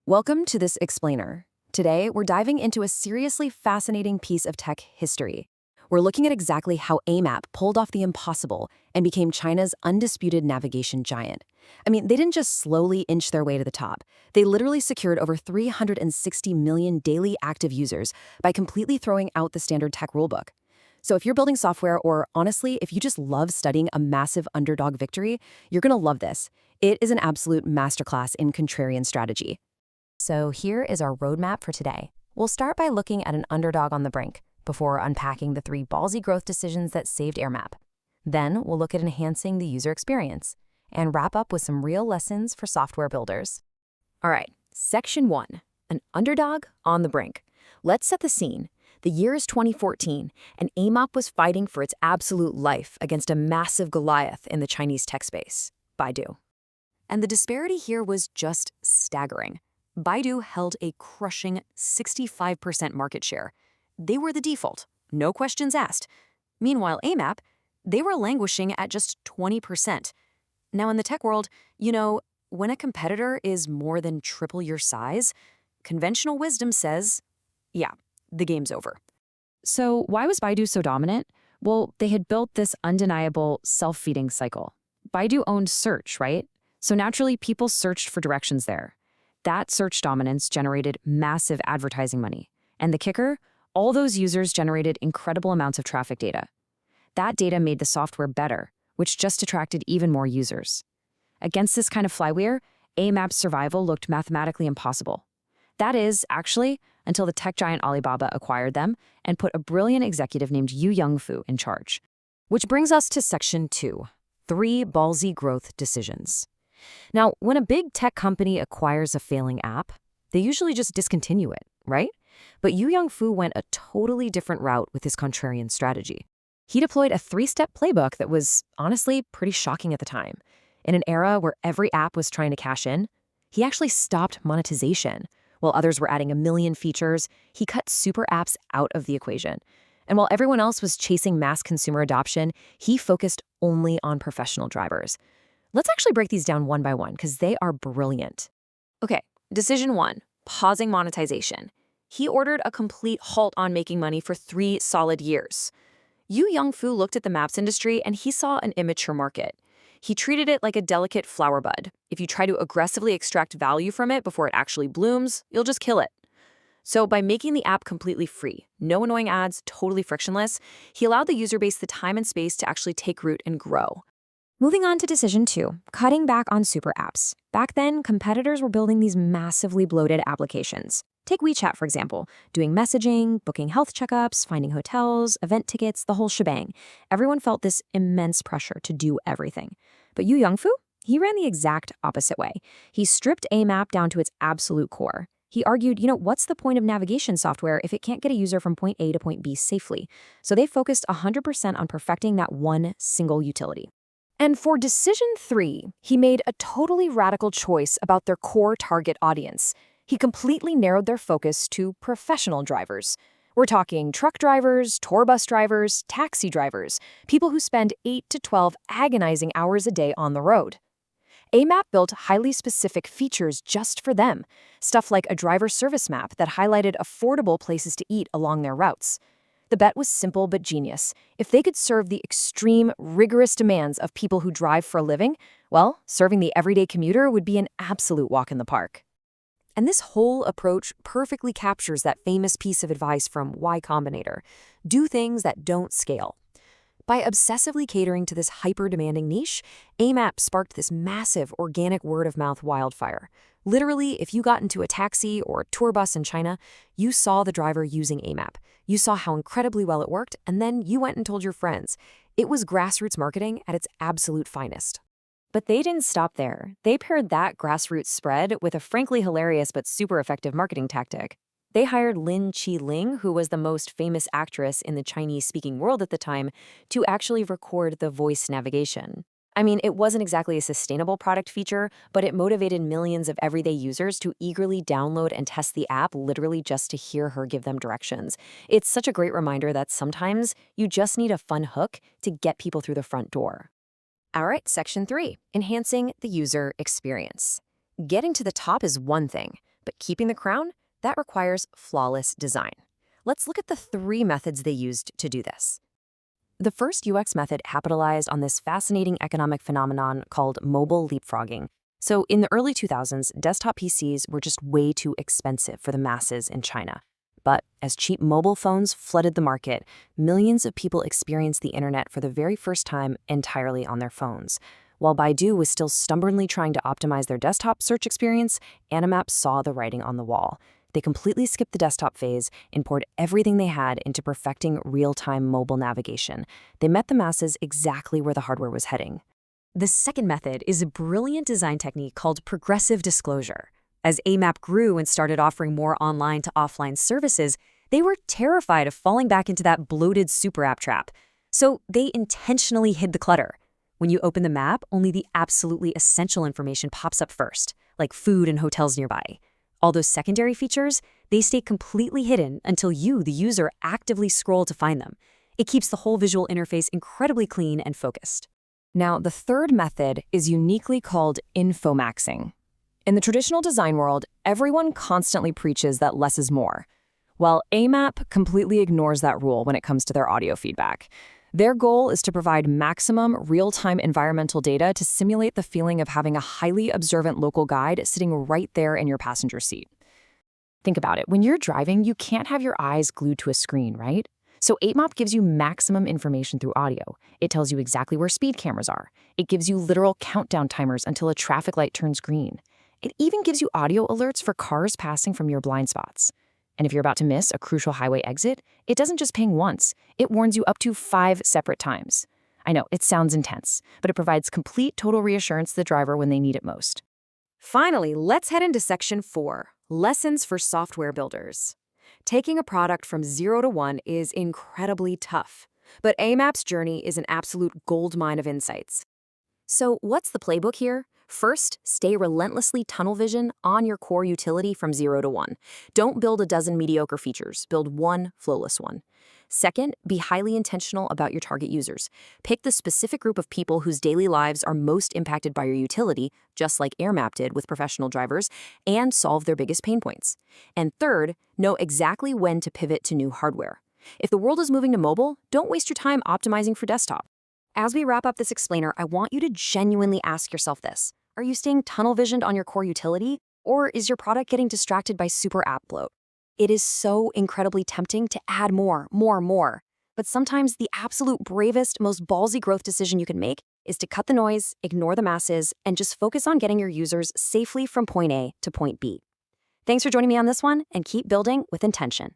Welcome to this explainer. Today, we're diving into a seriously fascinating piece of tech history. We're looking at exactly how AMap pulled off the impossible and became China's undisputed navigation giant. I mean, they didn't just slowly inch their way to the top. They literally secured over 360 million daily active users by completely throwing out the standard tech rulebook. So if you're building software, or honestly, if you just love studying a massive underdog victory, you're gonna love this. It is an absolute masterclass in contrarian strategy. So here is our roadmap for today. We'll start by looking at an underdog on the brink before unpacking the 3 ballsy growth decisions that saved AMap. Then we'll look at enhancing the user experience and wrap up with some real lessons for software builders. All right, section 1, an underdog on the brink. Let's set the scene. The year is 2014, and AMap was fighting for its absolute life against a massive Goliath in the Chinese tech space, Baidu. And the disparity here was just staggering. Baidu held a crushing 65% market share. They were the default, no questions asked. Meanwhile, AMap, they were languishing at just 20%. Now in the tech world, when a competitor is more than triple your size, conventional wisdom says, yeah, the game's over. So why was Baidu so dominant? Well, they had built this undeniable self-feeding cycle. Baidu owned search, right? So naturally, people searched for directions there. That search dominance generated massive advertising money. And the kicker? All those users generated incredible amounts of traffic data. That data made the software better, which just attracted even more users. Against this kind of flywheel, AMap's survival looked mathematically impossible. That is, actually, until the tech giant Alibaba acquired them and put a brilliant executive named Yu Yongfu in charge. Which brings us to section 2, 3 ballsy growth decisions. Now, when a big tech company acquires a failing app, they usually just discontinue it, right? But Yu Yongfu went a totally different route with his contrarian strategy. He deployed a 3-step playbook that was, honestly, pretty shocking at the time. In an era where every app was trying to cash in, he actually stopped monetization. While others were adding a million features, he cut super apps out of the equation. And while everyone else was chasing mass consumer adoption, he focused only on professional drivers. Let's actually break these down one by one because they are brilliant. Okay, decision 1, pausing monetization. He ordered a complete halt on making money for 3 solid years. Yu Yongfu looked at the maps industry and he saw an immature market. He treated it like a delicate flower bud. If you try to aggressively extract value from it before it actually blooms, you'll just kill it. So by making the app completely free, no annoying ads, totally frictionless, he allowed the user base the time and space to actually take root and grow. Moving on to decision 2, cutting back on super apps. Back then, competitors were building these massively bloated applications. Take WeChat, for example, doing messaging, booking health checkups, finding hotels, event tickets, the whole shebang. Everyone felt this immense pressure to do everything. But Yu Yongfu, he ran the exact opposite way. He stripped AMap down to its absolute core. He argued, what's the point of navigation software if it can't get a user from point A to point B safely? So they focused 100% on perfecting that one single utility. And for decision 3, he made a totally radical choice about their core target audience. He completely narrowed their focus to professional drivers. We're talking truck drivers, tour bus drivers, taxi drivers, people who spend 8 to 12 agonizing hours a day on the road. AMap built highly specific features just for them, stuff like a driver service map that highlighted affordable places to eat along their routes. The bet was simple but genius. If they could serve the extreme, rigorous demands of people who drive for a living, well, serving the everyday commuter would be an absolute walk in the park. And this whole approach perfectly captures that famous piece of advice from Y Combinator: do things that don't scale. By obsessively catering to this hyper-demanding niche, AMap sparked this massive organic word-of-mouth wildfire. Literally, if you got into a taxi or a tour bus in China, you saw the driver using AMap. You saw how incredibly well it worked, and then you went and told your friends. It was grassroots marketing at its absolute finest. But they didn't stop there. They paired that grassroots spread with a frankly hilarious but super effective marketing tactic. They hired Lin Chi-ling, who was the most famous actress in the Chinese-speaking world at the time, to actually record the voice navigation. I mean, it wasn't exactly a sustainable product feature, but it motivated millions of everyday users to eagerly download and test the app literally just to hear her give them directions. It's such a great reminder that sometimes you just need a fun hook to get people through the front door. All right, section 3, enhancing the user experience. Getting to the top is one thing, But keeping the crown, that requires flawless design. Let's look at the 3 methods they used to do this. The first UX method capitalized on this fascinating economic phenomenon called mobile leapfrogging. So in the early 2000s, desktop PCs were just way too expensive for the masses in China. But as cheap mobile phones flooded the market, millions of people experienced the internet for the very first time entirely on their phones. While Baidu was still stubbornly trying to optimize their desktop search experience, AMap saw the writing on the wall. They completely skipped the desktop phase and poured everything they had into perfecting real-time mobile navigation. They met the masses exactly where the hardware was heading. The second method is a brilliant design technique called progressive disclosure. As AMap grew and started offering more online to offline services, they were terrified of falling back into that bloated super app trap. So they intentionally hid the clutter. When you open the map, only the absolutely essential information pops up first, like food and hotels nearby. All those secondary features, they stay completely hidden until you, the user, actively scroll to find them. It keeps the whole visual interface incredibly clean and focused. Now, the third method is uniquely called Infomaxing. In the traditional design world, everyone constantly preaches that less is more. While AMap completely ignores that rule when it comes to their audio feedback. Their goal is to provide maximum real-time environmental data to simulate the feeling of having a highly observant local guide sitting right there in your passenger seat. Think about it. When you're driving, you can't have your eyes glued to a screen, right? So AMap gives you maximum information through audio. It tells you exactly where speed cameras are. It gives you literal countdown timers until a traffic light turns green. It even gives you audio alerts for cars passing from your blind spots. And if you're about to miss a crucial highway exit, it doesn't just ping once, it warns you up to 5 separate times. I know, it sounds intense, but it provides complete total reassurance to the driver when they need it most. Finally, let's head into Section 4, Lessons for Software Builders. Taking a product from 0 to 1 is incredibly tough, but AMap's journey is an absolute goldmine of insights. So what's the playbook here? First, stay relentlessly tunnel vision on your core utility from 0 to 1. Don't build a dozen mediocre features, build one flawless one. Second, be highly intentional about your target users. Pick the specific group of people whose daily lives are most impacted by your utility, just like AirMap did with professional drivers, and solve their biggest pain points. And third, know exactly when to pivot to new hardware. If the world is moving to mobile, don't waste your time optimizing for desktop. As we wrap up this explainer, I want you to genuinely ask yourself this. Are you staying tunnel-visioned on your core utility, or is your product getting distracted by super app bloat? It is so incredibly tempting to add more. But sometimes the absolute bravest, most ballsy growth decision you can make is to cut the noise, ignore the masses, and just focus on getting your users safely from point A to point B. Thanks for joining me on this one, and keep building with intention.